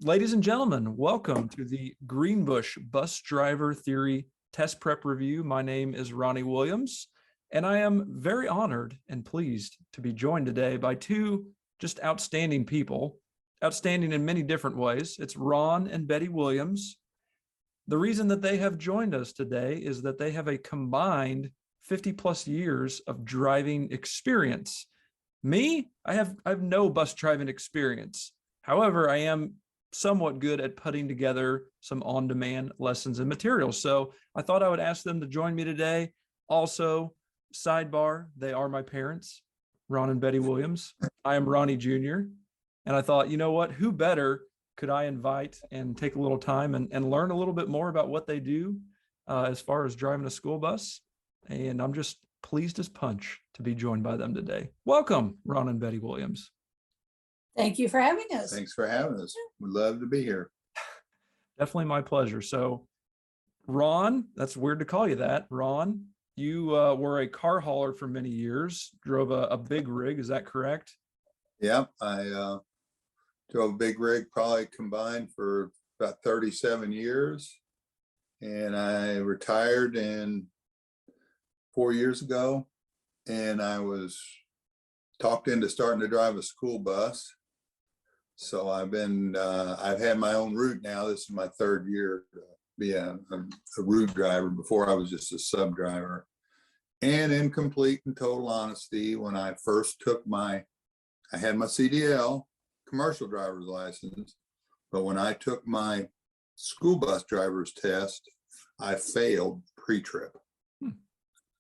Ladies and gentlemen, welcome to the Greenbush Bus Driver Theory Test Prep Review. My name is Ronnie Williams, and I am very honored and pleased to be joined today by two just outstanding people, outstanding in many different ways. It's Ron and Betty Williams. The reason that they have joined us today is that they have a combined 50 plus years of driving experience. Me, I have no bus driving experience. However, I am somewhat good at putting together some on-demand lessons and materials. So I thought I would ask them to join me today. Also, sidebar, they are my parents, Ron and Betty Williams. I am Ronnie Jr. And I thought, you know what, who better could I invite and take a little time and learn a little bit more about what they do as far as driving a school bus. And I'm just pleased as punch to be joined by them today. Welcome, Ron and Betty Williams. Thank you for having us. Thanks for having us. We'd love to be here. Definitely my pleasure. So, Ron, that's weird to call you that. Ron, you were a car hauler for many years, drove a big rig. Is that correct? Yep. I drove a big rig, probably combined for about 37 years. And I retired 4 years ago. And I was talked into starting to drive a school bus. So I've had my own route now. This is my third year to be a route driver. Before I was just a sub driver. And in complete and total honesty, when I first took I had my CDL commercial driver's license, but when I took my school bus driver's test, I failed pre-trip.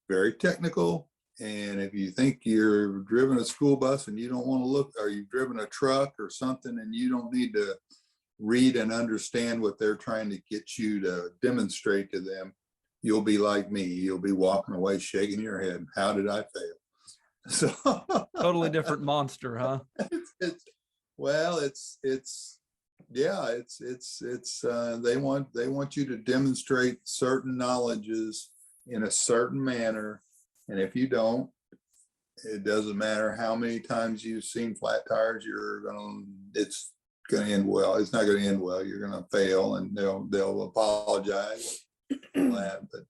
Very technical. And if you think you're driven a school bus and you don't want to look, or you've driven a truck or something and you don't need to read and understand what they're trying to get you to demonstrate to them, you'll be like me. You'll be walking away shaking your head. How did I fail? So Totally different monster, huh? They want you to demonstrate certain knowledges in a certain manner. And if you don't, it doesn't matter how many times you've seen flat tires, it's going to end well. It's not going to end well. You're going to fail, and they'll apologize for that. But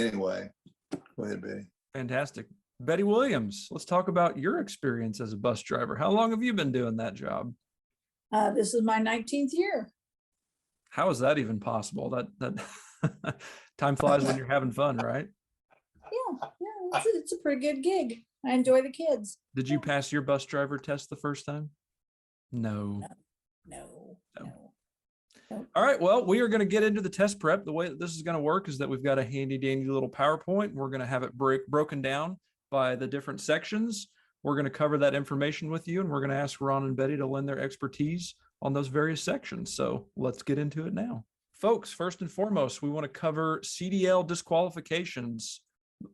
anyway, go ahead, Betty. Fantastic. Betty Williams, let's talk about your experience as a bus driver. How long have you been doing that job? This is my 19th year. How is that even possible? That time flies when you're having fun, right? Yeah, it's a pretty good gig. I enjoy the kids. Did you pass your bus driver test the first time? No. All right, well, we are going to get into the test prep. The way that this is going to work is that we've got a handy dandy little PowerPoint. We're going to have it broken down by the different sections. We're going to cover that information with you, and we're going to ask Ron and Betty to lend their expertise on those various sections. So let's get into it now. Folks, first and foremost, we want to cover CDL disqualifications,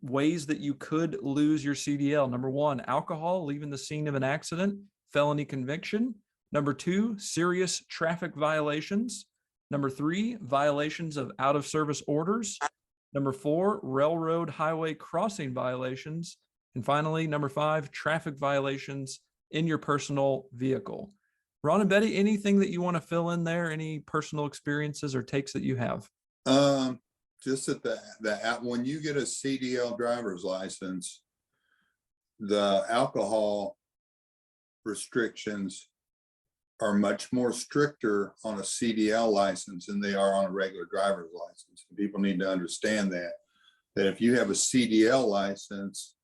ways that you could lose your CDL. Number one, alcohol, leaving the scene of an accident, felony conviction. Number two, serious traffic violations. Number three, violations of out of service orders. Number four, railroad highway crossing violations. And finally, number five, traffic violations in your personal vehicle. Ron and Betty, anything that you want to fill in there? Any personal experiences or takes that you have? Just that when you get a CDL driver's license, the alcohol restrictions are much more stricter on a CDL license than they are on a regular driver's license. People need to understand that if you have a CDL license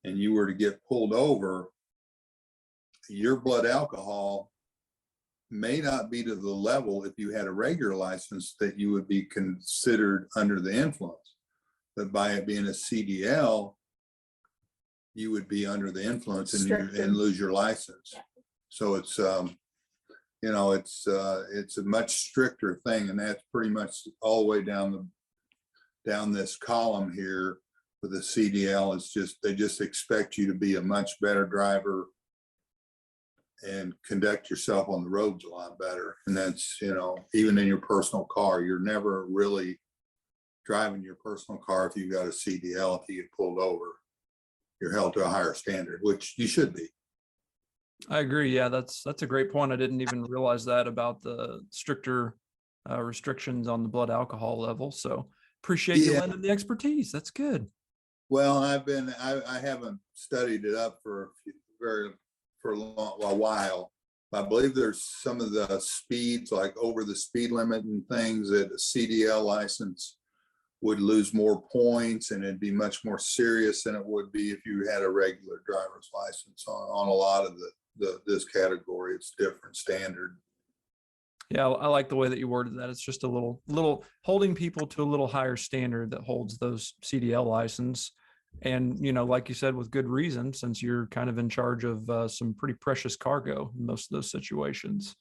and you were to get pulled over, your blood alcohol may not be to the level if you had a regular license that you would be considered under the influence. But by it being a CDL, you would be under the influence and lose your license. Yeah. So it's it's a much stricter thing, and that's pretty much all the way down this column here with the CDL. It's just they just expect you to be a much better driver and conduct yourself on the roads a lot better. And that's, even in your personal car, you're never really driving your personal car if you got a CDL. If you get pulled over, you're held to a higher standard, which you should be. I agree. Yeah, that's a great point. I didn't even realize that about the stricter restrictions on the blood alcohol level. So appreciate you Yeah, lending the expertise. That's good. well, I haven't studied it up for a while. I believe there's some of the speeds, like over the speed limit and things, that a CDL license would lose more points, and it'd be much more serious than it would be if you had a regular driver's license on a lot of this category. It's different standard. Yeah, I like the way that you worded that. It's just a little holding people to a little higher standard that holds those CDL license. And, like you said, with good reason, since you're kind of in charge of some pretty precious cargo in most of those situations.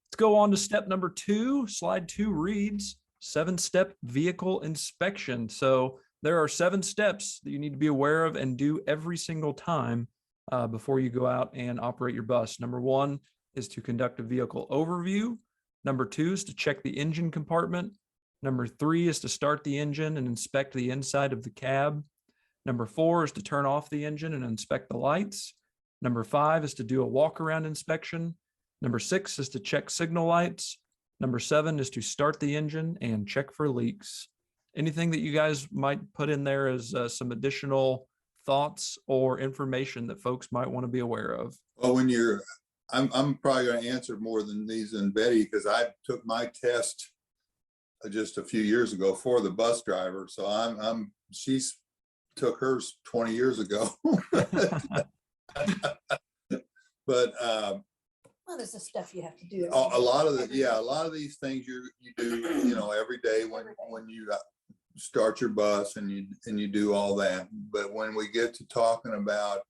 Let's go on to step number 2. Slide 2 reads 7-step vehicle inspection. So there are 7 steps that you need to be aware of and do every single time before you go out and operate your bus. Number 1 is to conduct a vehicle overview. Number 2 is to check the engine compartment. Number 3 is to start the engine and inspect the inside of the cab. Number 4 is to turn off the engine and inspect the lights. Number 5 is to do a walk-around inspection. Number 6 is to check signal lights. Number 7 is to start the engine and check for leaks. Anything that you guys might put in there as some additional thoughts or information that folks might want to be aware of? Well, I'm probably going to answer more than these than Betty, because I took my test just a few years ago for the bus driver. So she's took hers 20 years ago. But Well, there's the stuff you have to do. a lot of these things you do, every day when you start your bus and you do all that. But when we get to talking about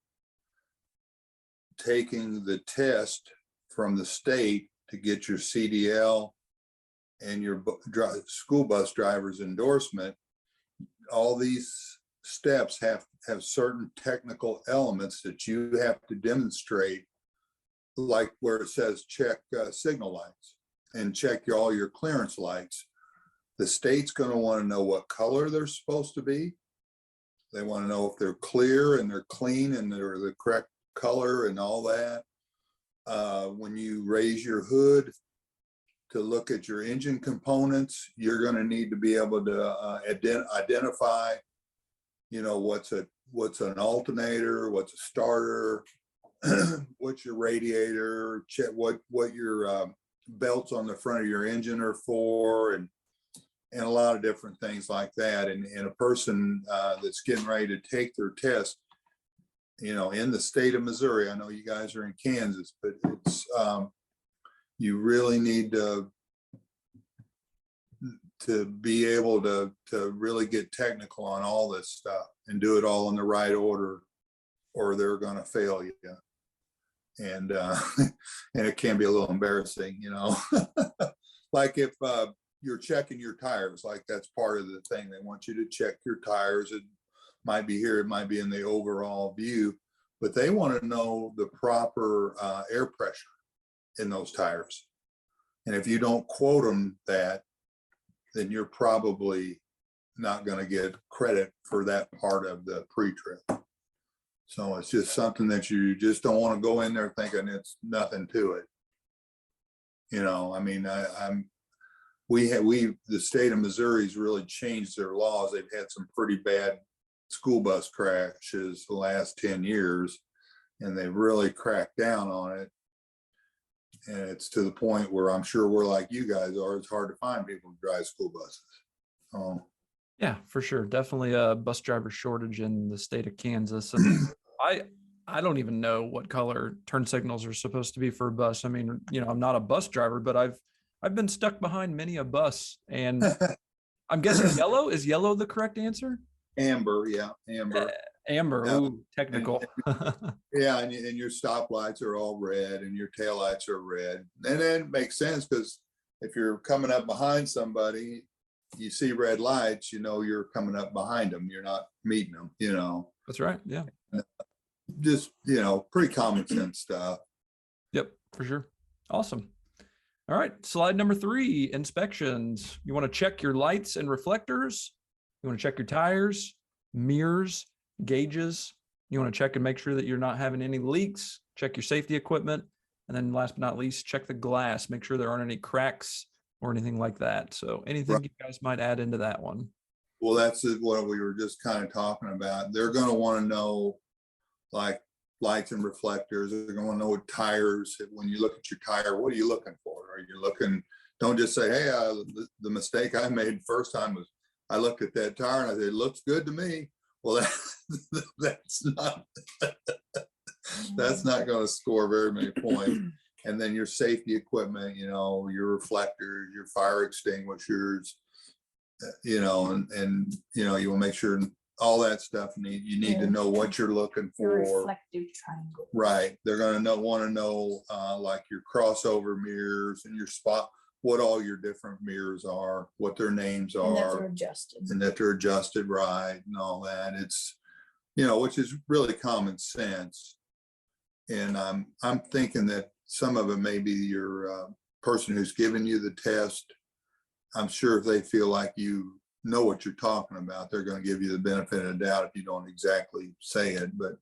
taking the test from the state to get your CDL and your school bus driver's endorsement, all these steps have certain technical elements that you have to demonstrate, like where it says check signal lights and check all your clearance lights. The state's going to want to know what color they're supposed to be. They want to know if they're clear and they're clean and they're the correct color and all that. When you raise your hood to look at your engine components, you're going to need to be able to identify, what's an alternator, what's a starter, what's your radiator, check what your belts on the front of your engine are for, and a lot of different things like that. And a person that's getting ready to take their test, in the state of Missouri, I know you guys are in Kansas, but it's you really need to be able to really get technical on all this stuff and do it all in the right order, or they're going to fail you. And and it can be a little embarrassing, like if you're checking your tires, like that's part of the thing. They want you to check your tires. It might be here, it might be in the overall view, but they want to know the proper air pressure in those tires. And if you don't quote them that, then you're probably not going to get credit for that part of the pre-trip. So it's just something that you just don't want to go in there thinking it's nothing to it. The state of Missouri's really changed their laws. They've had some pretty bad school bus crashes the last 10 years, and they've really cracked down on it. And it's to the point where I'm sure we're like you guys are. It's hard to find people to drive school buses. Yeah, for sure. Definitely a bus driver shortage in the state of Kansas. And I don't even know what color turn signals are supposed to be for a bus. I mean, I'm not a bus driver, but I've been stuck behind many a bus, and I'm guessing yellow. Is yellow the correct answer? Amber, yeah, amber. Amber, Yeah. ooh, technical. Yeah, and your stoplights are all red and your taillights are red. And then it makes sense, because if you're coming up behind somebody, you see red lights, you're coming up behind them. You're not meeting them, That's right. Yeah. Just, pretty common sense stuff. Yep, for sure. Awesome. All right. Slide number 3, inspections. You want to check your lights and reflectors. You want to check your tires, mirrors, gauges, You want to check and make sure that you're not having any leaks, check your safety equipment. And then last but not least, check the glass, make sure there aren't any cracks or anything like that. So anything you guys might add into that one? Well, that's what we were just kind of talking about. They're going to want to know, like, lights and reflectors. They're going to want to know what tires. When you look at your tire, what are you looking for? Are you looking, don't just say, hey, the mistake I made first time was I looked at that tire and I said, it looks good to me. Well, that's not going to score very many points. And then your safety equipment, your reflectors, your fire extinguishers, you want to make sure all that stuff you need to know what you're looking for. Reflective triangle. Right. They're going to want to know like your crossover mirrors and your spot, what all your different mirrors are, what their names are. And that they're adjusted. And that they're adjusted right and all that. It's, which is really common sense. And I'm thinking that some of it may be your person who's giving you the test. I'm sure if they feel like you know what you're talking about, they're going to give you the benefit of the doubt if you don't exactly say it. But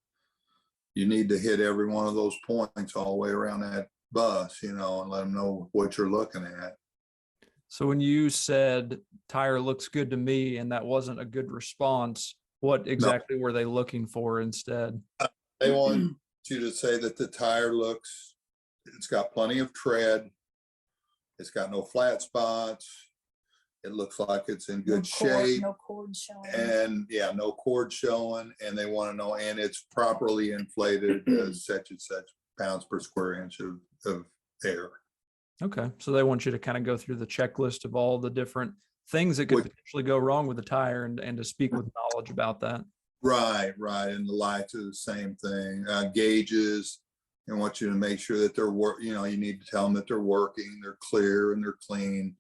you need to hit every one of those points all the way around that bus, and let them know what you're looking at. So when you said tire looks good to me and that wasn't a good response, what exactly were they looking for instead? They want you to say that the tire it's got plenty of tread. It's got no flat spots. It looks like it's in good shape. No cord showing. And no cord showing. And they want to know, and it's properly inflated as such and such pounds per square inch of air. Okay. So they want you to kind of go through the checklist of all the different things that could potentially go wrong with the tire and to speak with knowledge about that. Right. And the lights are the same thing. Gauges, and want you to make sure that they're you need to tell them that they're working, they're clear and they're clean.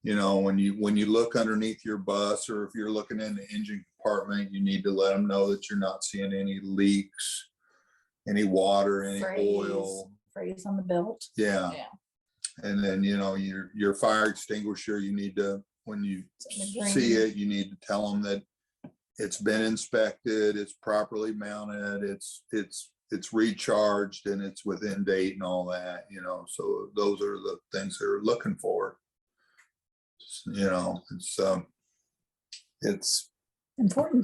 When you look underneath your bus, or if you're looking in the engine compartment, you need to let them know that you're not seeing any leaks, any water, any oil. Phrase on the belt. Yeah. And then, your fire extinguisher, you need to, when you see it, you need to tell them that it's been inspected, it's properly mounted, it's recharged, and it's within date and all that, so those are the things they're looking for. It's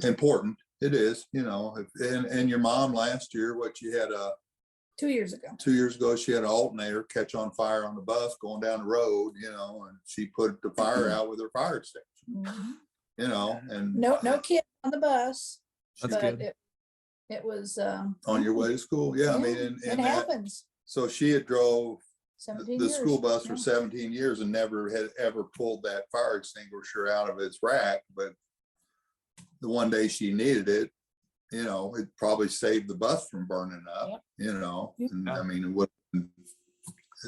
important. It is, and your mom last year, you had 2 years ago. 2 years ago, she had an alternator catch on fire on the bus going down the road, and she put the fire out with her fire extinguisher, and no kid on the bus. That's but good. It was on your way to school. Yeah. I mean, and it happens. So she had drove 17 the years. school bus for 17 years and never had ever pulled that fire extinguisher out of its rack. But the one day she needed it, it probably saved the bus from burning up, and I mean, it wasn't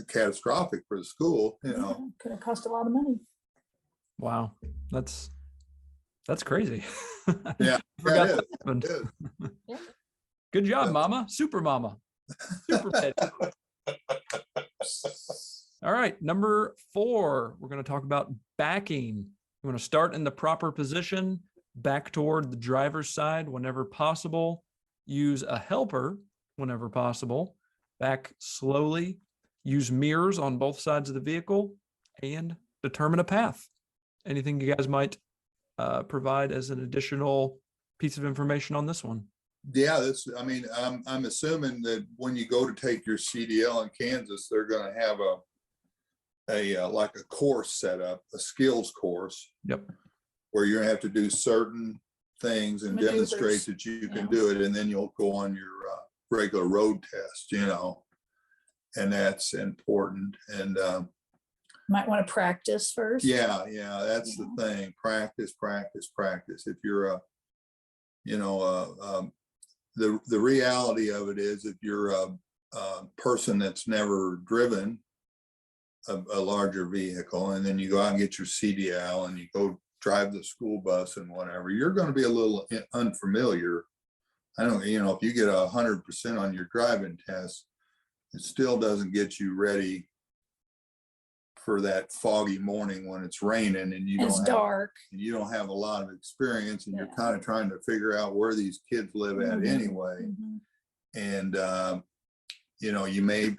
catastrophic for the school, Could have cost a lot of money. Wow. That's crazy. Yeah. Forgot Yeah, that happened. Yeah. Good job, mama. Super mama. Super petty. All right. Number 4, we're going to talk about backing. You want to start in the proper position, back toward the driver's side whenever possible. Use a helper whenever possible. Back slowly. Use mirrors on both sides of the vehicle, and determine a path. Anything you guys might provide as an additional piece of information on this one? Yeah, I'm assuming that when you go to take your CDL in Kansas, they're going to have like a course set up, a skills course. Yep. Where you're going to have to do certain things and Maneuvers. demonstrate that you can do it, and then you'll go on your regular road test, and that's important. And Might want to practice first. yeah, that's the thing. Practice. If you're the reality of it is, if you're a person that's never driven a larger vehicle, and then you go out and get your CDL and you go drive the school bus and whatever, you're going to be a little unfamiliar. I don't, if you get 100% on your driving test, it still doesn't get you ready for that foggy morning when it's raining and It's dark. you don't have a lot of experience, and Yeah. you're kind of trying to figure out where these kids live at Mhm. anyway. Mhm. And you may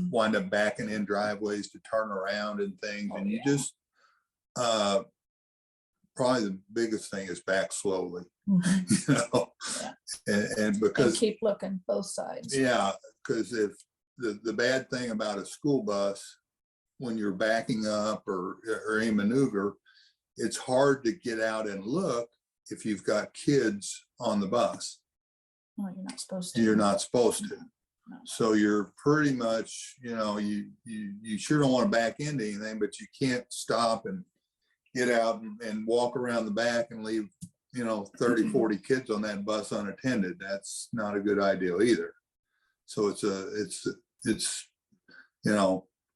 wind up backing in driveways to turn around and things, Oh, and you yeah. just probably the biggest thing is back slowly. Mhm. Yeah. And And because keep looking both sides. yeah, because if the bad thing about a school bus, when you're backing up or any maneuver, it's hard to get out and look if you've got kids on the bus. Oh, you're not supposed to. You're not supposed to. No. So you're pretty much, you sure don't want to back into anything, but you can't stop and get out and walk around the back and leave 30, 40 kids on that bus unattended. That's not a good idea either. So it's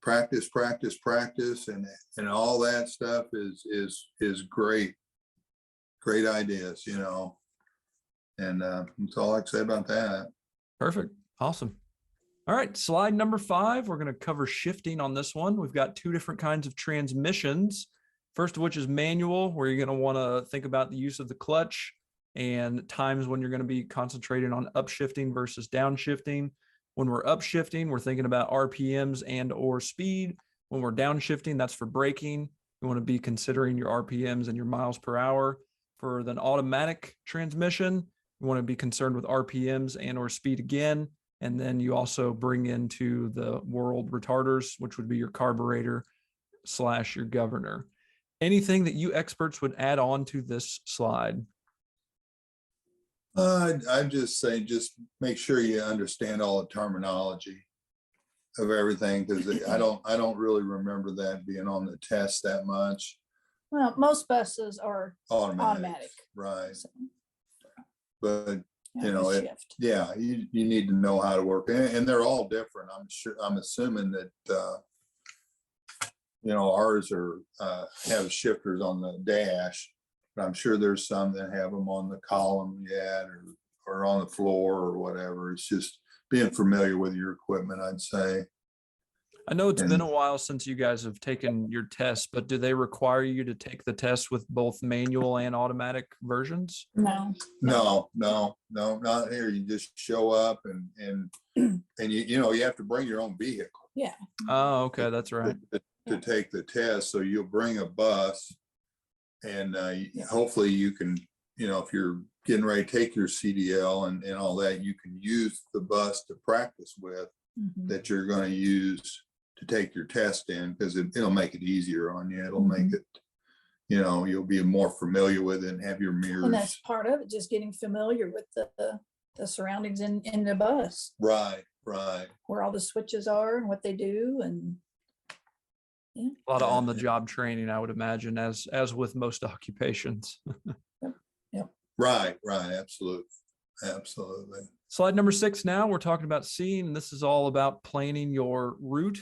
practice, and all that stuff is great ideas, and that's all I can say about that. Perfect. Awesome. All right. Slide number 5. We're going to cover shifting on this one. We've got 2 different kinds of transmissions. First of which is manual, where you're going to want to think about the use of the clutch and times when you're going to be concentrating on upshifting versus downshifting. When we're upshifting, we're thinking about RPMs and or speed. When we're downshifting, that's for braking. You want to be considering your RPMs and your miles per hour. For an automatic transmission, you want to be concerned with RPMs and or speed again. And then you also bring into the world retarders, which would be your carburetor / your governor. Anything that you experts would add on to this slide? I'd just say, just make sure you understand all the terminology of everything, because I don't really remember that being on the test that much. Well, most buses are Automatic. Right. So, But shift. you need to know how to work, and they're all different. I'm assuming that ours have shifters on the dash, but I'm sure there's some that have them on the column yet, or on the floor or whatever. It's just being familiar with your equipment, I'd say. I know it's been a while since you guys have taken your test, but do they require you to take the test with both manual and automatic versions? No. No, not here. You just show up and you have to bring your own vehicle. Yeah. Oh, okay, that's right. To take the test. So you'll bring a bus, and hopefully you can, if you're getting ready to take your CDL and all that, you can use the bus to practice with that you're going to use to take your test in, because it'll make it easier on you. It'll make it, you'll be more familiar with it and have your mirrors. And that's part of it, just getting familiar with the surroundings in the bus. Right. Where all the switches are and what they do, and A lot of on-the-job training, I would imagine, as with most occupations. Yep. Right. Absolutely. Slide number 6 now, we're talking about seeing, and this is all about planning your route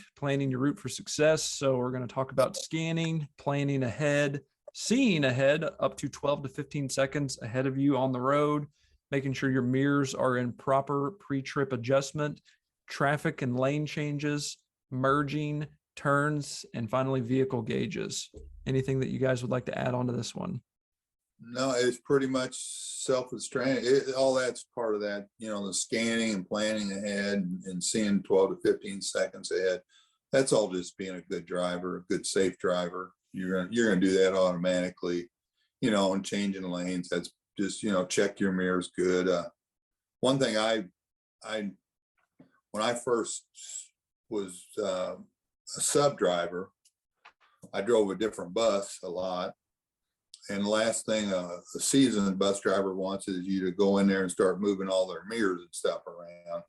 for success. So we're going to talk about scanning, planning ahead, seeing ahead up to 12 to 15 seconds ahead of you on the road, making sure your mirrors are in proper pre-trip adjustment, traffic and lane changes, merging, turns, and finally vehicle gauges. Anything that you guys would like to add on to this one? No, it's pretty much self-restraint. All that's part of that, the scanning and planning ahead and seeing 12 to 15 seconds ahead. That's all just being a good driver, a good safe driver. You're gonna do that automatically, and changing lanes. That's just, check your mirrors good. One thing when I first was a sub driver, I drove a different bus a lot. And the last thing a seasoned bus driver wants is you to go in there and start moving all their mirrors and stuff around.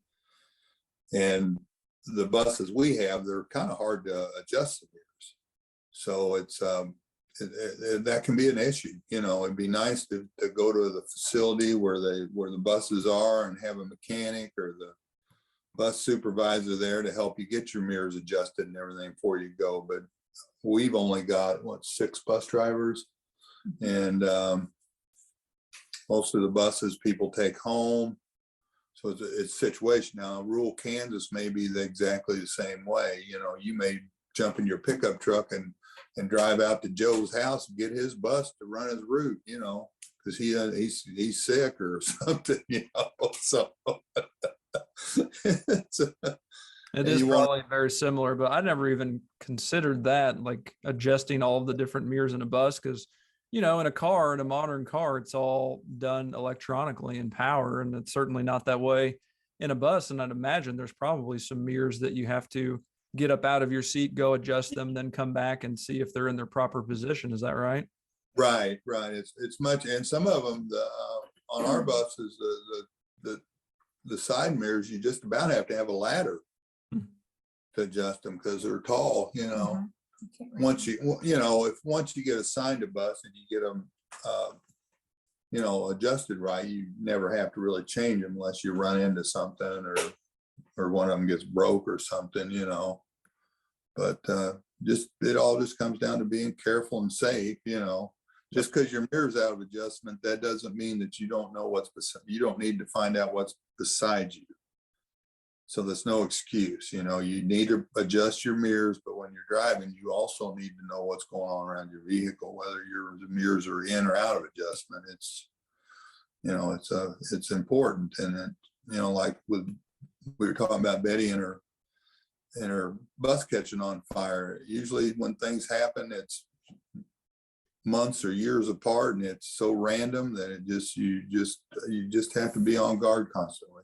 And the buses we have, they're kind of hard to adjust the mirrors. So it's that can be an issue. It'd be nice to go to the facility where the buses are and have a mechanic or the bus supervisor there to help you get your mirrors adjusted and everything before you go. But we've only got 6 bus drivers. And most of the buses people take home, so it's a situation. Now rural Kansas may be exactly the same way. You may jump in your pickup truck and drive out to Joe's house and get his bus to run his route, you know, because he's sick or something, you know. So It is probably very similar, but I never even considered that, like adjusting all of the different mirrors in a bus, because, you know, in a modern car, it's all done electronically in power, and it's certainly not that way in a bus. And I'd imagine there's probably some mirrors that you have to get up out of your seat, go adjust them, then come back and see if they're in their proper position. Is that right? Right. It's much, and some of them on our buses, the side mirrors, you just about have to have a ladder to adjust them because they're tall, you know. Once you get assigned a bus and you get them, you know, adjusted right, you never have to really change them unless you run into something or one of them gets broke or something, you know. But it all just comes down to being careful and safe, you know. Just because your mirror's out of adjustment, that doesn't mean that you don't know you don't need to find out what's beside you. So there's no excuse, you know. You need to adjust your mirrors, but when you're driving, you also need to know what's going on around your vehicle, whether the mirrors are in or out of adjustment. It's, you know, it's important. And then, you know, like we were talking about Betty and her bus catching on fire. Usually when things happen, it's months or years apart, and it's so random that you just have to be on guard constantly.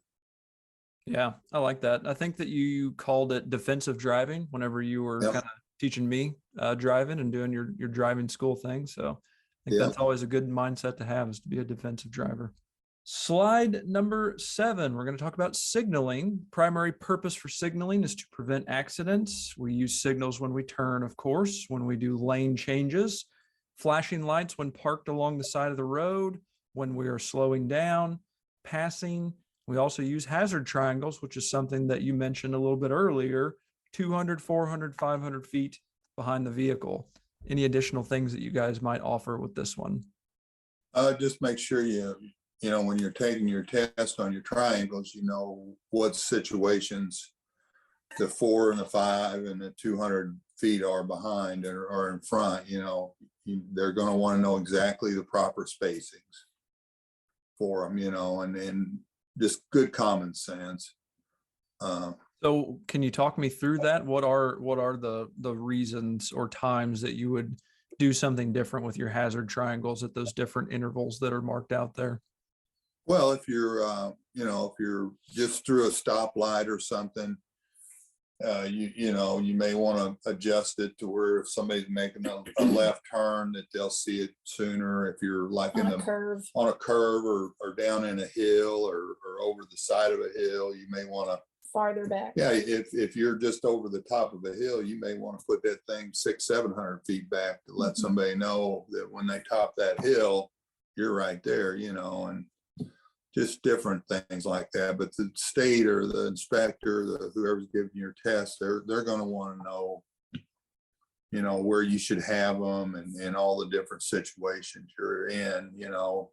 Yeah, I like that. I think that you called it defensive driving whenever you were kind of teaching me driving and doing your driving school thing. So I think that's always a good mindset to have, is to be a defensive driver. Slide number 7, we're going to talk about signaling. Primary purpose for signaling is to prevent accidents. We use signals when we turn, of course, when we do lane changes, flashing lights when parked along the side of the road, when we are slowing down, passing. We also use hazard triangles, which is something that you mentioned a little bit earlier, 200, 400, 500 feet behind the vehicle. Any additional things that you guys might offer with this one? Just make sure you know, when you're taking your test on your triangles, you know what situations the 4 and the 5 and the 200 feet are behind or in front. You know, they're going to want to know exactly the proper spacings for them, you know, and just good common sense. So can you talk me through that? What are the reasons or times that you would do something different with your hazard triangles at those different intervals that are marked out there? Well, if you're, you know, if you're just through a stoplight or something, you know, you may want to adjust it to where if somebody's making a left turn, that they'll see it sooner. If you're like on a curve or down in a hill or over the side of a hill, you may want to farther back. Yeah, if you're just over the top of a hill, you may want to put that thing 600-700 feet back to let somebody know that when they top that hill, you're right there, you know, and just different things like that. But the state or the inspector, whoever's giving your test, they're going to want to know, you know, where you should have them and all the different situations you're in, you know.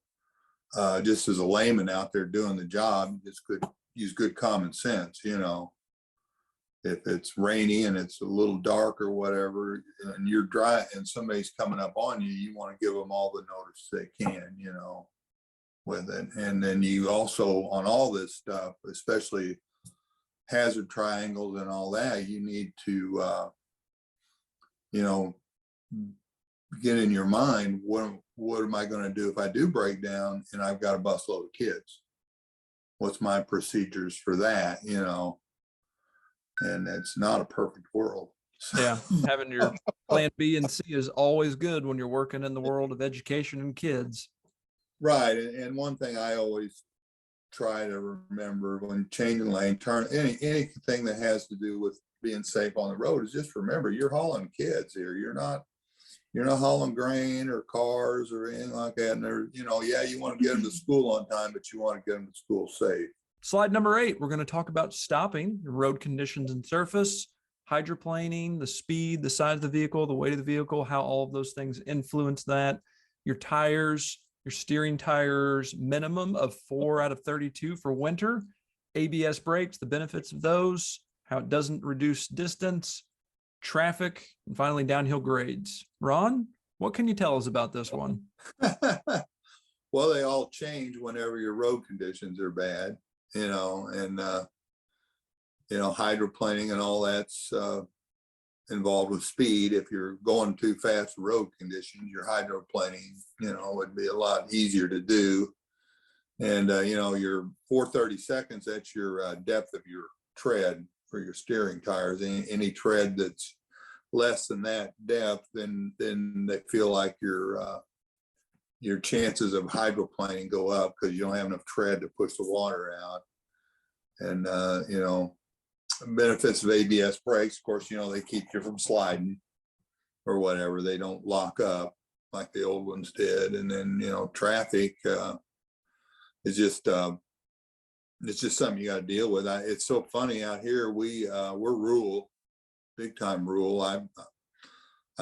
Just as a layman out there doing the job, just could use good common sense, you know. If it's rainy and it's a little dark or whatever, and you're dry and somebody's coming up on you, you want to give them all the notice they can, you know, with it. And then you also, on all this stuff, especially hazard triangles and all that, you need to, you know, get in your mind, what am I going to do if I do break down and I've got a busload of kids? What's my procedures for that, you know? And it's not a perfect world. Yeah, having your plan B and C is always good when you're working in the world of education and kids. Right. And one thing I always try to remember when changing lane, turn, anything that has to do with being safe on the road is just remember, you're hauling kids here. You're not hauling grain or cars or anything like that. And they're, you know, yeah, you want to get them to school on time, but you want to get them to school safe. Slide number 8, we're going to talk about stopping, road conditions and surface, hydroplaning, the speed, the size of the vehicle, the weight of the vehicle, how all of those things influence that. Your tires, your steering tires, minimum of 4 out of 32 for winter. ABS brakes, the benefits of those, how it doesn't reduce distance. traffic, and finally downhill grades. Ron, what can you tell us about this one? Well, they all change whenever your road conditions are bad, and hydroplaning and all that's involved with speed. If you're going too fast road conditions, your hydroplaning, would be a lot easier to do. And, your 4/32, that's your depth of your tread for your steering tires. Any tread that's less than that depth, then they feel like your chances of hydroplaning go up because you don't have enough tread to push the water out. And, benefits of ABS brakes, of course, they keep you from sliding or whatever. They don't lock up like the old ones did. And then, traffic is just, it's just something you got to deal with. It's so funny out here. We're rural, big time rural. I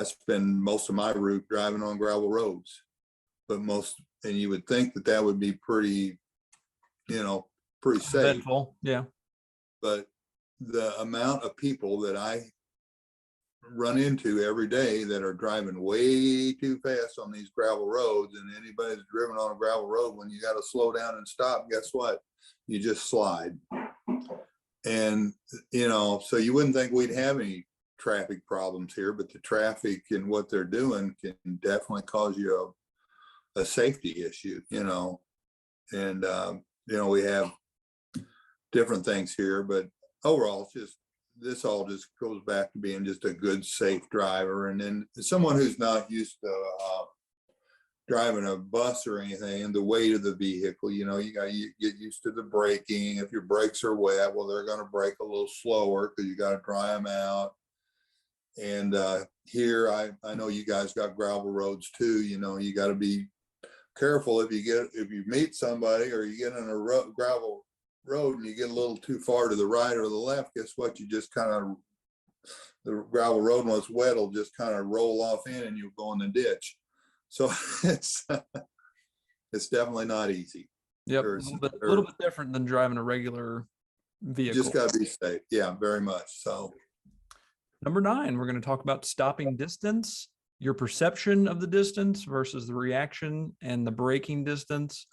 spend most of my route driving on gravel roads, and you would think that would be pretty safe. Eventful, yeah. But the amount of people that I run into every day that are driving way too fast on these gravel roads, and anybody that's driven on a gravel road, when you got to slow down and stop, guess what? You just slide. And, so you wouldn't think we'd have any traffic problems here, but the traffic and what they're doing can definitely cause you a safety issue, and, we have different things here, but overall, this all just goes back to being just a good, safe driver. And then someone who's not used to driving a bus or anything, and the weight of the vehicle, you got to get used to the braking. If your brakes are wet, well, they're going to brake a little slower because you got to dry them out. And here, I know you guys got gravel roads too. You got to be careful if you meet somebody or you get on a gravel road and you get a little too far to the right or the left. Guess what? You just the gravel road, when it's wet, will just kind of roll off in and you'll go in the ditch. So it's definitely not easy. Yep, a little bit different than driving a regular vehicle. Just got to be safe. Yeah, very much so. Number 9, we're going to talk about stopping distance, your perception of the distance versus the reaction and the braking distance,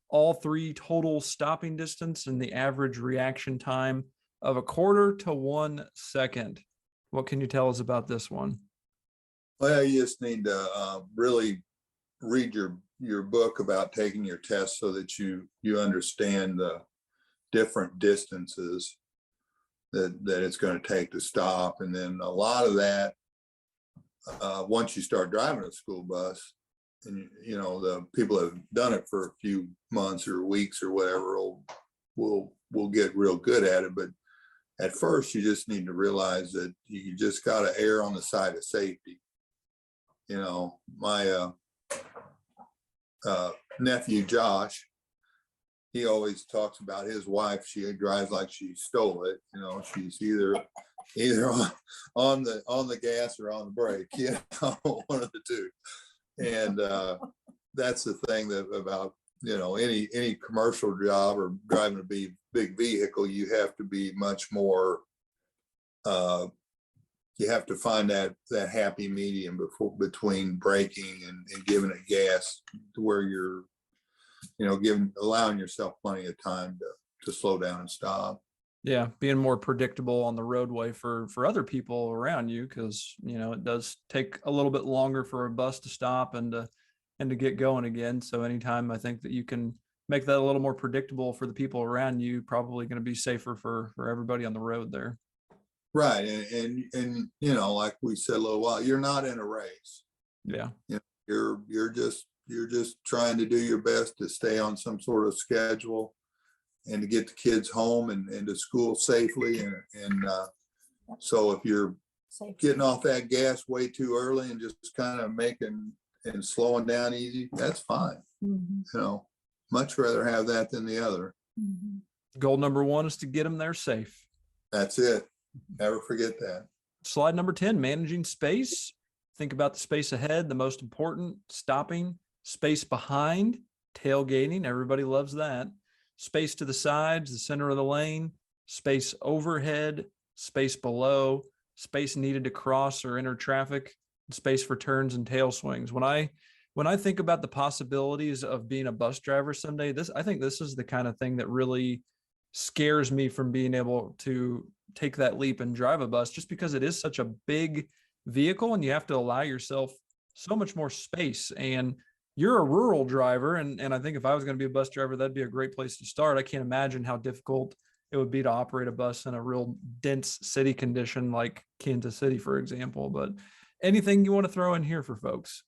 all 3 total stopping distance and the average reaction time of 1/4 to 1 second. What can you tell us about this one? Well, you just need to really read your book about taking your test so that you understand the different distances that it's going to take to stop. And then a lot of that, once you start driving a school bus, and the people that have done it for a few months or weeks or whatever will get real good at it. But at first, you just need to realize that you just got to err on the side of safety. My nephew Josh, he always talks about his wife. She drives like she stole it. She's either on the gas or on the brake. One of the two. And that's the thing about any commercial job or driving a big vehicle, you have to be much more. You have to find that happy medium between braking and giving it gas to where you're, allowing yourself plenty of time to slow down and stop. Yeah, being more predictable on the roadway for other people around you, because it does take a little bit longer for a bus to stop and to get going again. So anytime I think that you can make that a little more predictable for the people around you, probably going to be safer for everybody on the road there. Right, and like we said a little while, you're not in a race. Yeah, you're just trying to do your best to stay on some sort of schedule and to get the kids home and to school safely. And so if you're getting off that gas way too early and just kind of making and slowing down easy, that's fine. Mm-hmm. Much rather have that than the other. Mm-hmm. Goal number 1 is to get them there safe. That's it. Never forget that. Slide number 10, managing space. Think about the space ahead, the most important, stopping, space behind, tailgating. Everybody loves that. Space to the sides, the center of the lane, space overhead, space below, space needed to cross or enter traffic, space for turns and tail swings. When I think about the possibilities of being a bus driver someday, I think this is the kind of thing that really scares me from being able to take that leap and drive a bus, just because it is such a big vehicle and you have to allow yourself so much more space. And you're a rural driver. And I think if I was going to be a bus driver, that'd be a great place to start. I can't imagine how difficult it would be to operate a bus in a real dense city condition like Kansas City, for example. But anything you want to throw in here for folks?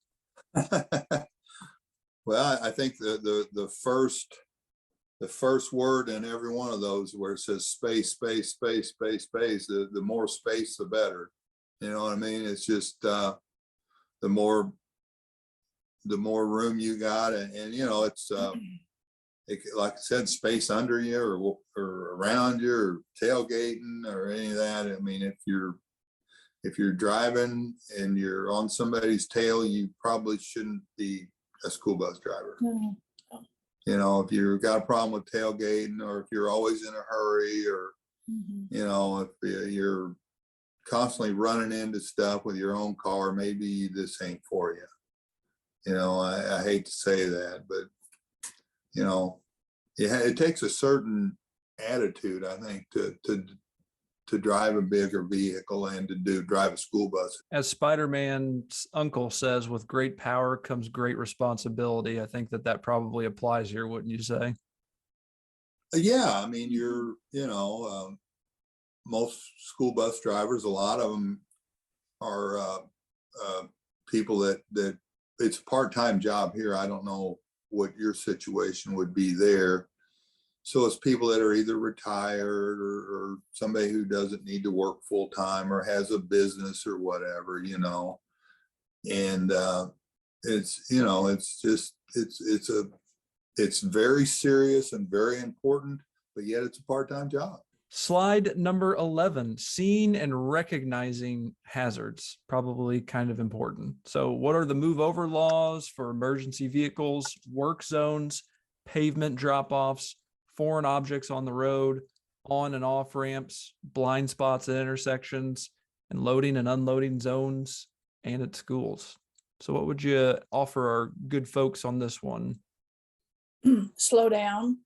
Well, I think the first word in every one of those where it says space, the more space, the better. You know what I mean? It's just the more room you got, and you know, it's like I said, space under you or around you or tailgating or any of that. I mean, if you're driving and you're on somebody's tail, you probably shouldn't be a school bus driver. No. You know, if you've got a problem with tailgating, or if you're always in a hurry, or, you know, if you're constantly running into stuff with your own car, maybe this ain't for you. You know, I hate to say that, but, you know, it takes a certain attitude, I think, to drive a bigger vehicle and to drive a school bus. As Spider-Man's uncle says, with great power comes great responsibility. I think that probably applies here, wouldn't you say? Yeah, I mean, most school bus drivers, a lot of them are people that it's a part-time job here. I don't know what your situation would be there. So it's people that are either retired or somebody who doesn't need to work full time or has a business or whatever, you know. And it's, you know, it's just, it's very serious and very important, but yet it's a part-time job. Slide number 11, seeing and recognizing hazards, probably kind of important. So what are the move over laws for emergency vehicles, work zones, pavement drop-offs, foreign objects on the road, on and off ramps, blind spots at intersections, and loading and unloading zones, and at schools? So what would you offer our good folks on this one? Slow down.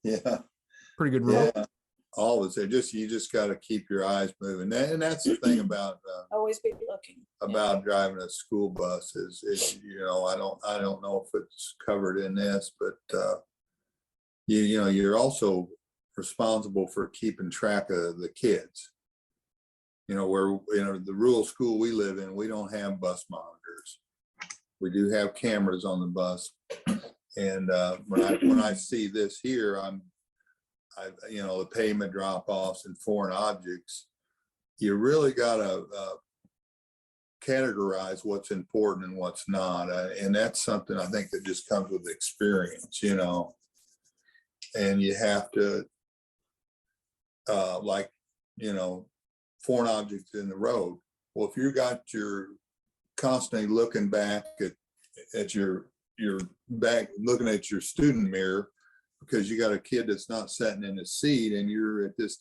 Yeah. Pretty good rule. Yeah. Always. You just got to keep your eyes moving. And that's the thing about Always be looking. about driving a school bus is, you know, I don't know if it's covered in this, but you know, you're also responsible for keeping track of the kids. You know, where, you know, the rural school we live in, we don't have bus monitors. We do have cameras on the bus. And when I see this here, you know, the pavement drop-offs and foreign objects, you really got to categorize what's important and what's not. And that's something I think that just comes with experience, you know. And you have to, like, you know, foreign objects in the road. Well, if you got your constantly looking back at your back, looking at your student mirror, because you got a kid that's not sitting in a seat, and you're at this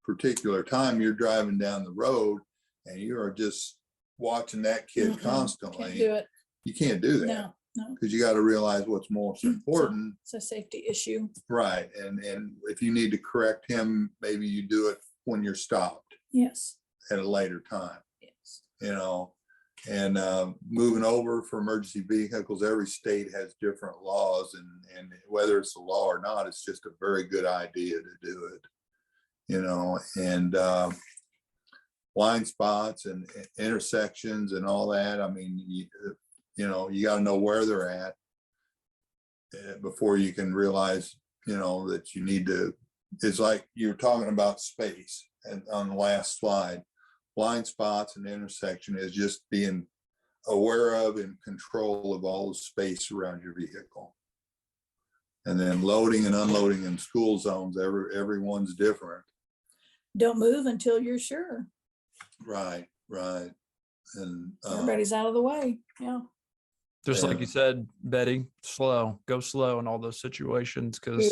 particular time, you're driving down the road and you are just watching that kid constantly. Can't do it. You can't do that. No. Because you got to realize what's most important. It's a safety issue. Right. And if you need to correct him, maybe you do it when you're stopped. Yes. At a later time. Yes. You know, and moving over for emergency vehicles, every state has different laws, and whether it's a law or not, it's just a very good idea to do it. You know, and blind spots and intersections and all that. I mean, you know, you got to know where they're at before you can realize, you know, that you need to. It's like you're talking about space, and on the last slide, blind spots and intersection is just being aware of and control of all the space around your vehicle. And then loading and unloading in school zones, everyone's different. Don't move until you're sure. Right. And everybody's out of the way. Yeah. Just like you said, Betty, go slow in all those situations, because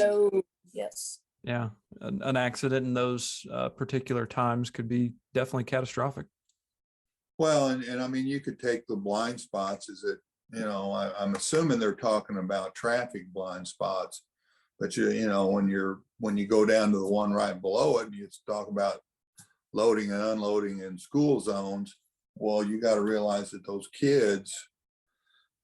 Yes. yeah, an accident in those particular times could be definitely catastrophic. Well, and I mean, you could take the blind spots. Is it, I'm assuming they're talking about traffic blind spots, but when you go down to the one right below it, and you talk about loading and unloading in school zones. Well, you got to realize that those kids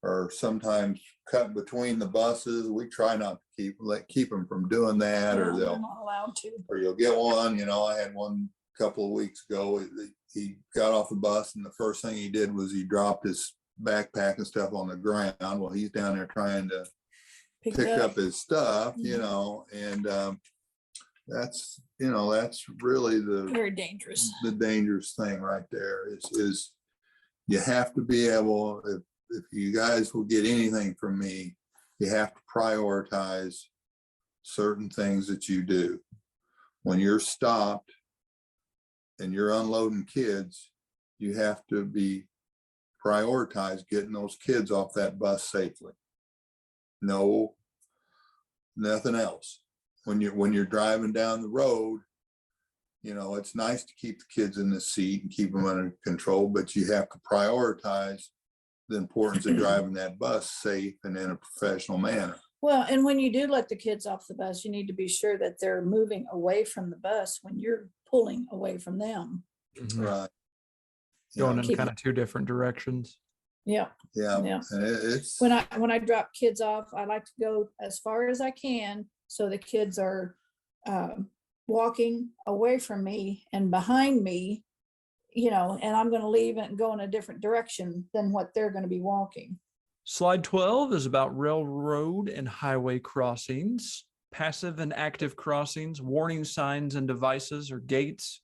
are sometimes cut between the buses. We try not to keep them from doing that, or they're they'll not allowed to. or you'll get one. I had one a couple of weeks ago. He got off the bus, and the first thing he did was he dropped his backpack and stuff on the ground. Well, he's down there trying to pick up his stuff, and that's really Very dangerous. the dangerous thing right there is you have to be able, if you guys will get anything from me, you have to prioritize certain things that you do. When you're stopped and you're unloading kids, you have to be prioritize getting those kids off that bus safely. No, nothing else. When you're driving down the road, it's nice to keep the kids in the seat and keep them under control, but you have to prioritize the importance of driving that bus safe and in a professional manner. Well, and when you do let the kids off the bus, you need to be sure that they're moving away from the bus when you're pulling away from them. Right. Going in kind of two different directions. Yeah. Yeah. Yeah. And it's When I drop kids off, I like to go as far as I can so the kids are walking away from me and behind me, and I'm going to leave and go in a different direction than what they're going to be walking. Slide 12 is about railroad and highway crossings, passive and active crossings, warning signs and devices or gates,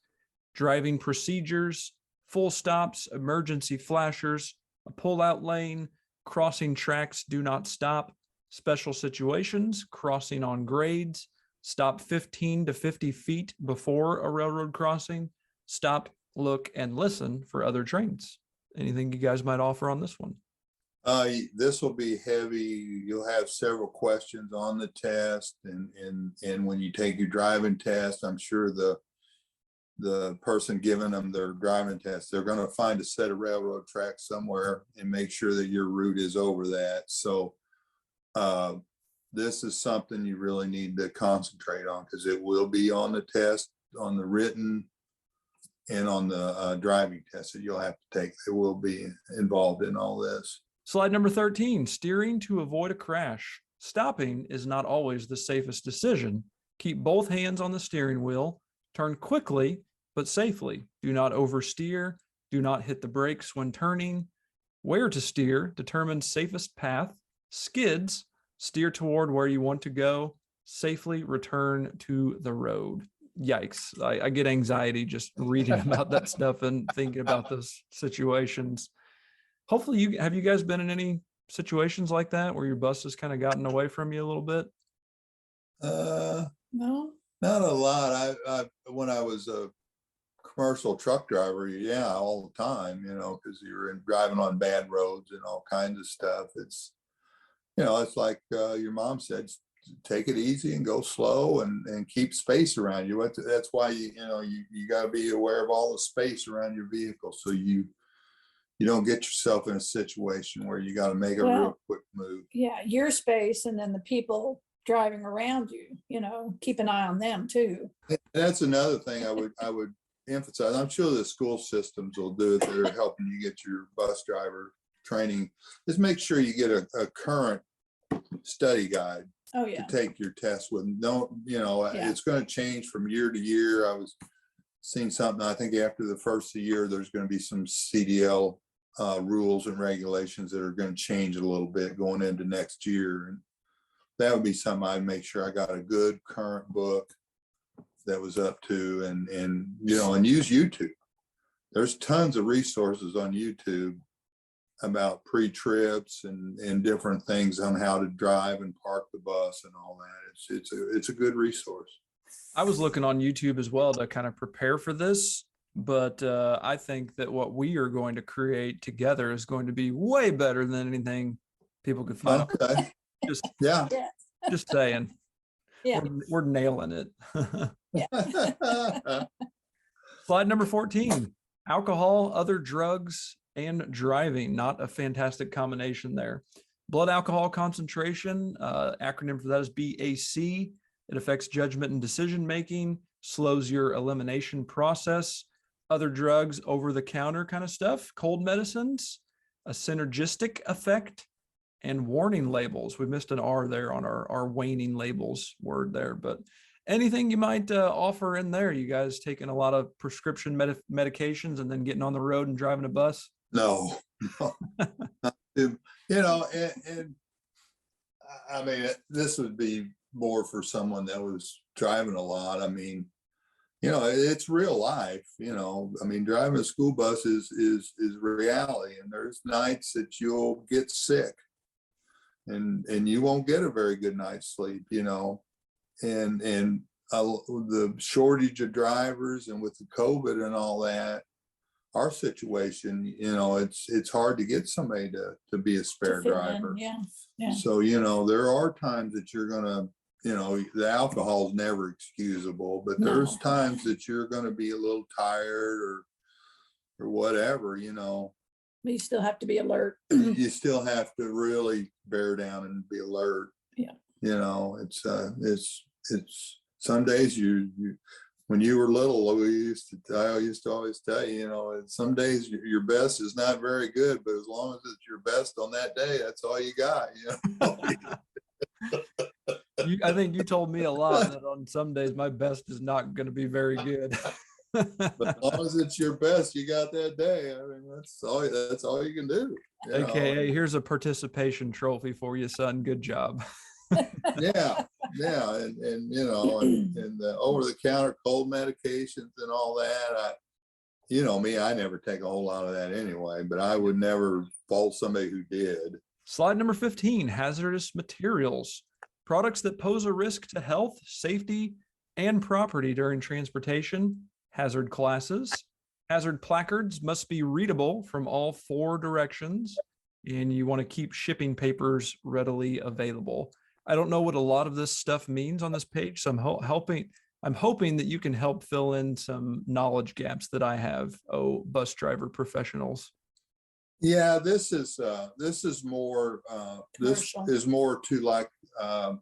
driving procedures, full stops, emergency flashers, a pull-out lane, crossing tracks, do not stop, special situations, crossing on grades, stop 15 to 50 feet before a railroad crossing, stop, look, and listen for other trains. Anything you guys might offer on this one? This will be heavy. You'll have several questions on the test, and when you take your driving test, I'm sure the person giving them their driving test, they're going to find a set of railroad tracks somewhere and make sure that your route is over that. So this is something you really need to concentrate on, because it will be on the test, on the written and on the driving test that you'll have to take. It will be involved in all this. Slide number 13, steering to avoid a crash. Stopping is not always the safest decision. Keep both hands on the steering wheel. Turn quickly, but safely. Do not oversteer. Do not hit the brakes when turning. Where to steer determines safest path. Skids, steer toward where you want to go. Safely return to the road. Yikes. I get anxiety just reading about that stuff and thinking about those situations. Hopefully have you guys been in any situations like that where your bus has kind of gotten away from you a little bit? No. Not a lot. When I was a commercial truck driver, yeah, all the time, because you were driving on bad roads and all kinds of stuff. It's, it's like your mom said, take it easy and go slow and keep space around you. That's why you got to be aware of all the space around your vehicle, so you don't get yourself in a situation where you got to make a real quick move. Yeah, your space, and then the people driving around you, keep an eye on them too. And that's another thing I would emphasize. I'm sure the school systems will do it. They're helping you get your bus driver training. Just make sure you get a current study guide. Oh yeah. To take your test with. It's going to change from year to year. I was seeing something, I think after the first year, there's going to be some CDL rules and regulations that are going to change a little bit going into next year. And that would be something I'd make sure I got a good current book that was up to, and use YouTube. There's tons of resources on YouTube about pre-trips and different things on how to drive and park the bus and all that. It's a good resource. I was looking on YouTube as well to kind of prepare for this, but I think that what we are going to create together is going to be way better than anything people could find. Okay. Just saying. Yeah. We're nailing it. Yeah. Slide number 14, alcohol, other drugs, and driving. Not a fantastic combination there. Blood alcohol concentration, acronym for that is BAC. It affects judgment and decision-making, slows your elimination process. Other drugs, over-the-counter kind of stuff, cold medicines, a synergistic effect, and warning labels. We missed an R there on our waning labels word there, but anything you might offer in there? You guys taking a lot of prescription medications and then getting on the road and driving a bus? No, no. You know, and I mean, this would be more for someone that was driving a lot. I mean, you know, it's real life, you know. I mean, driving a school bus is reality, and there's nights that you'll get sick and you won't get a very good night's sleep, you know. And the shortage of drivers, and with the COVID and all that, our situation, you know, it's hard to get somebody to be a spare driver. Yeah. So, you know, there are times that you're gonna, you know, the alcohol is never excusable, but there's times that you're gonna be a little tired or whatever, you know. But you still have to be alert. You still have to really bear down and be alert. Yeah. You know, it's some days you when you were little, I used to always tell you, you know, some days your best is not very good, but as long as it's your best on that day, that's all you got, you know. I think you told me a lot that on some days my best is not going to be very good. But as long as it's your best you got that day, I mean, that's all you can do. AKA, here's a participation trophy for you, son. Good job. Yeah, and you know, and the over-the-counter cold medications and all that. You know me, I never take a whole lot of that anyway, but I would never fault somebody who did. Slide number 15, hazardous materials, products that pose a risk to health, safety, and property during transportation. Hazard classes. Hazard placards must be readable from all 4 directions, and you want to keep shipping papers readily available. I don't know what a lot of this stuff means on this page, so I'm hoping that you can help fill in some knowledge gaps that I have, bus driver professionals. Yeah, this is more to like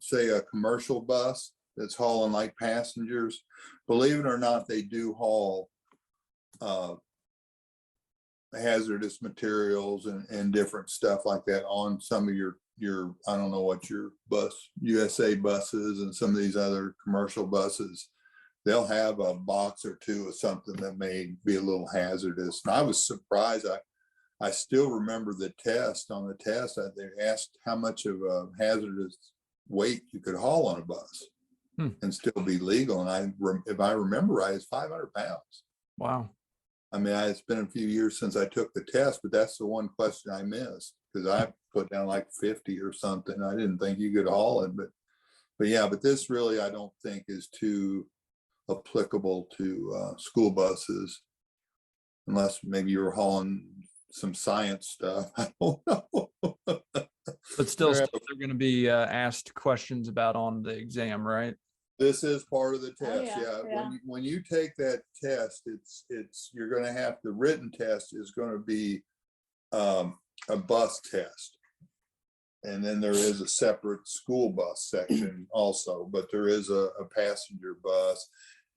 say a commercial bus that's hauling like passengers. Believe it or not, they do haul hazardous materials and different stuff like that on some of your I don't know what your USA buses and some of these other commercial buses. They'll have a box or two of something that may be a little hazardous. And I was surprised. I still remember the test. On the test, they asked how much of a hazardous weight you could haul on a bus and still be legal. And if I remember right, it's 500 pounds. Wow. I mean, it's been a few years since I took the test, but that's the one question I missed, because I put down like 50 or something. I didn't think you could haul it, but yeah, but this really, I don't think is too applicable to school buses, unless maybe you're hauling some science stuff. I don't know. But still stuff they're going to be asked questions about on the exam, right? This is part of the test. Oh, yeah. When you take that test, you're going to have, the written test is going to be a bus test. And then there is a separate school bus section also, but there is a passenger bus.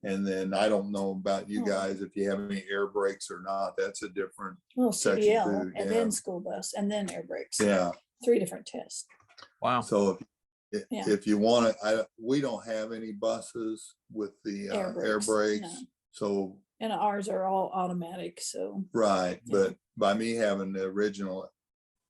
And then I don't know about you guys, if you have any air brakes or not. That's a different section CDL, too. and then school bus, and then air brakes. Yeah. 3 different tests. Wow. So if you want to, we don't have any buses with the air brakes. No. So. And ours are all automatic, so. Right, but by me having the original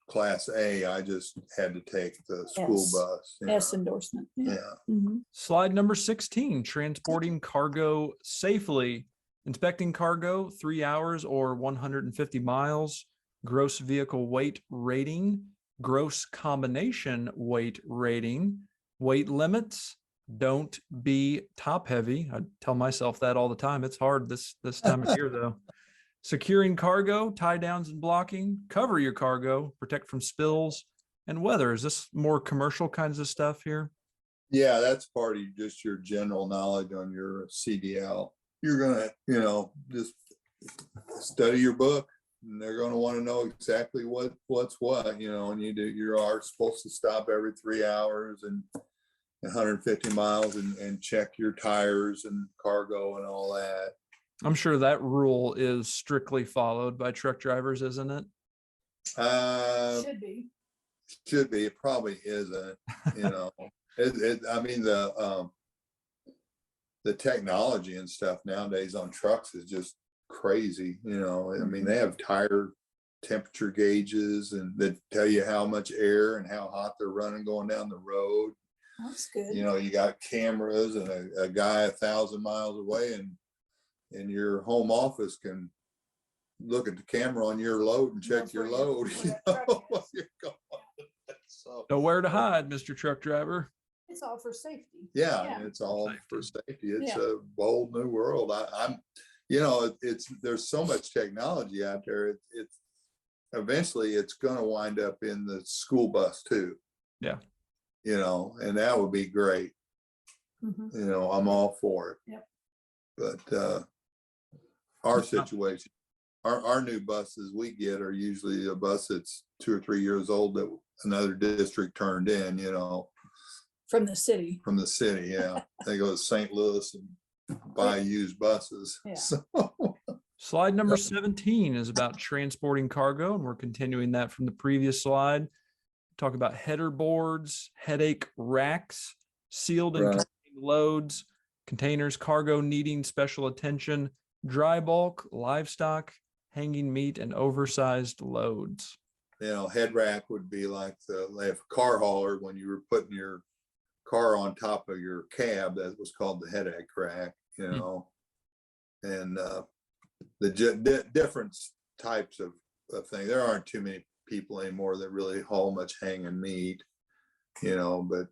Class A, I just had to take the school bus. S endorsement. Yeah. Mm-hmm. Slide number 16, transporting cargo safely. Inspecting cargo, 3 hours or 150 miles. Gross vehicle weight rating. Gross combination weight rating. Weight limits. Don't be top heavy. I tell myself that all the time. It's hard this time of year though. Securing cargo, tie downs and blocking, cover your cargo, protect from spills and weather. Is this more commercial kinds of stuff here? Yeah, that's part of just your general knowledge on your CDL. you're gonna, just study your book, and they're gonna want to know exactly what's what, and you are supposed to stop every 3 hours and 150 miles and check your tires and cargo and all that. I'm sure that rule is strictly followed by truck drivers, isn't it? Should be. Should be. It probably isn't. I mean, the technology and stuff nowadays on trucks is just crazy. I mean, they have tire temperature gauges and that tell you how much air and how hot they're running going down the road. That's good. You got cameras, and a guy 1,000 miles away and your home office can look at the camera on your load and check your load. So, nowhere to hide, Mr. Truck Driver. It's all for safety. Yeah, it's all for safety. It's a bold new world. There's so much technology out there. It's eventually it's going to wind up in the school bus too. Yeah. And that would be great. Mm-hmm. I'm all for it. Yep. But our situation, our new buses we get are usually a bus that's 2 or 3 years old that another district turned in, From the city. From the city, yeah. They go to St. Louis and buy used buses. Yeah. So. Slide number 17 is about transporting cargo, and we're continuing that from the previous slide. Talk about header boards, headache racks, sealed and contained loads, containers, cargo needing special attention, dry bulk, livestock, hanging meat, and oversized loads. Head rack would be like the car hauler when you were putting your car on top of your cab. That was called the headache rack, and the different types of things. There aren't too many people anymore that really haul much hanging meat, but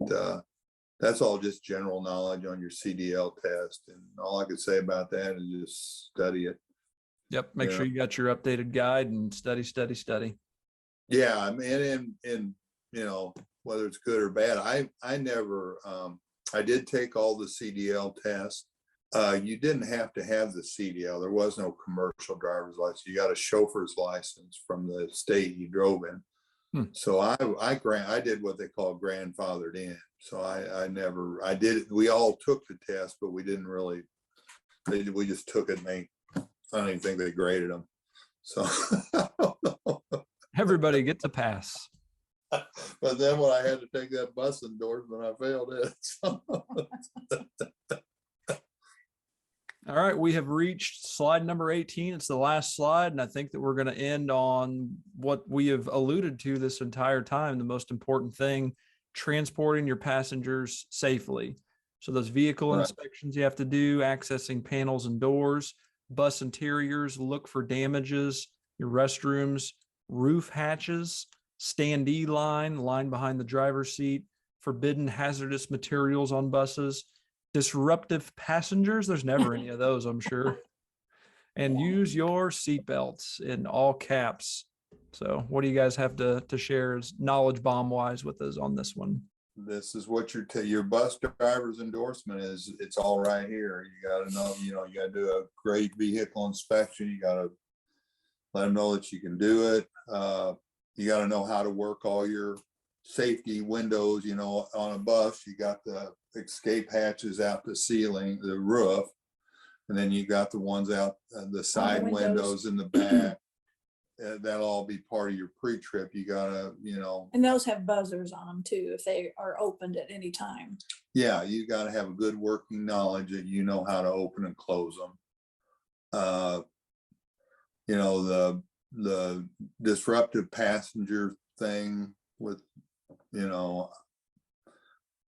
that's all just general knowledge on your CDL test. And all I could say about that is just study it. Yep. Make sure you got your updated guide and study. Yeah. I mean, and whether it's good or bad, I never, I did take all the CDL tests. You didn't have to have the CDL. There was no commercial driver's license. You got a chauffeur's license from the state you drove in. So I did what they call grandfathered in. So I did, we all took the test, but we didn't really, we just took it, and I don't even think they graded them. So I don't know. Everybody gets a pass. But then when I had to take that bus endorsement, I failed it. So. All right, we have reached slide number 18. It's the last slide, and I think that we're going to end on what we have alluded to this entire time, the most important thing, transporting your passengers safely. So those vehicle inspections you have to do, accessing panels and doors, bus interiors, look for damages, your restrooms, roof hatches, standee line behind the driver's seat, forbidden hazardous materials on buses, disruptive passengers. There's never any of those, I'm sure. And use your seatbelts in all caps. So what do you guys have to share as knowledge bomb wise with us on this one? This is what your bus driver's endorsement is. It's all right here. You got to know, you got to do a great vehicle inspection. You got to let them know that you can do it. You got to know how to work all your safety windows, on a bus. You got the escape hatches out the ceiling, the roof, and then you got the ones out the side windows in the back. That'll all be part of your pre-trip. You gotta, and those have buzzers on them too if they are opened at any time. Yeah, you got to have a good working knowledge that you know how to open and close them. The disruptive passenger thing with,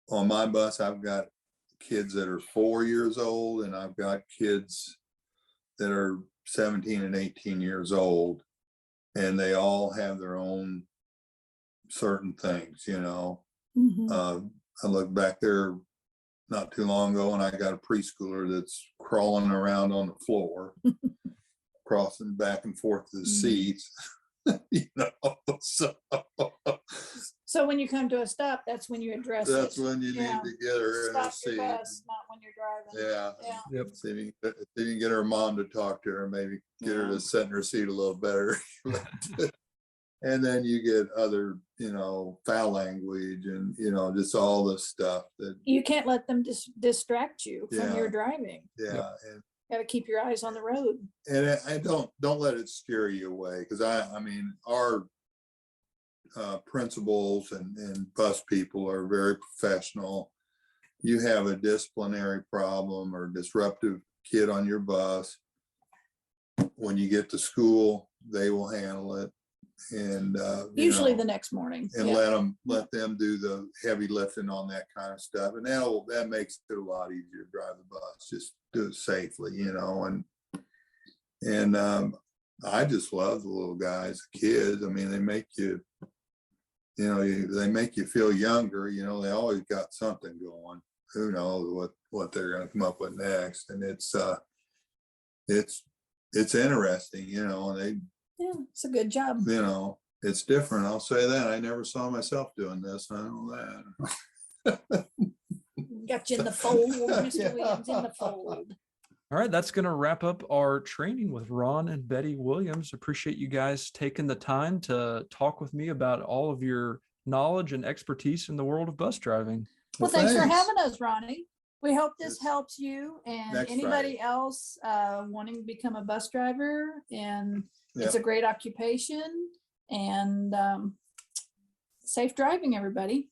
on my bus, I've got kids that are 4 years old, and I've got kids that are 17 and 18 years old, and they all have their own certain things, I look back there not too long ago, and I got a preschooler that's crawling around on the floor, crossing back and forth to the seats. So So when you come to a stop, that's when you address it. That's when you need Yeah. to get her in her Stop your seat. bus, not when you're driving. Yeah. Yeah. Yep. See if you can get her mom to talk to her, maybe get her Yeah. to sit in her seat a little better. And then you get other, foul language and, just all the stuff that, You can't let them distract you from your Yeah. driving. yeah. Got to keep your eyes on the road. And I don't let it scare you away. Cause I mean, our principals and bus people are very professional. You have a disciplinary problem or disruptive kid on your bus, when you get to school, they will handle it. And Usually the next morning. and Yeah. let them do the heavy lifting on that kind of stuff, and that makes it a lot easier to drive the bus. Just do it safely, and I just love the little guys, the kids. I mean, they make you, they make you feel younger. They always got something going. Who knows what they're going to come up with next? And it's interesting, and they, Yeah, it's a good job. it's different. I'll say that. I never saw myself doing this. I know that. Got you in the fold, Mr. Yeah. Williams, in the fold. All right, that's going to wrap up our training with Ron and Betty Williams. Appreciate you guys taking the time to talk with me about all of your knowledge and expertise in the world of bus driving. Well, thanks for thanks. having us, Ronnie. We hope this It's helps you and next anybody Friday. else wanting to become a bus driver. And it's Yeah. a great occupation. And safe driving, everybody.